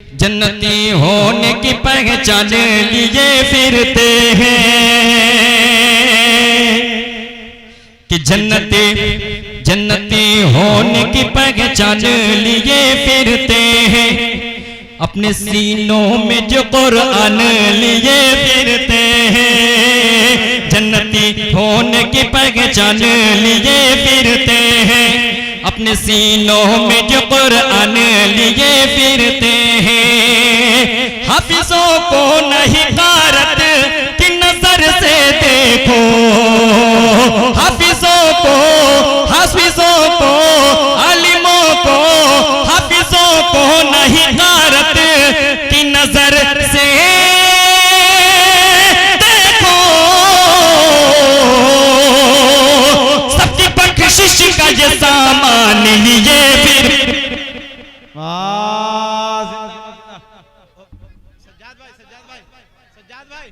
जन्नती होने की पहचान लिए फिरते हैं कि जन्नती होने की पहचान लिए फिरते हैं। अपने सीनों में जो कुरान लिए फिरते हैं। जन्नती होने की पहचान लिए फिरते हैं। अपने सीनों में जो कुरान लिए फिरते हैं। हाफिजों को नहीं कारत की नजर से देखो। हाफिजों को आलिमों को हाफिजों को नहीं कारत की नजर से देखो। सबकी बख्शिश का ये सामान लिए फिर सज्जाद भाई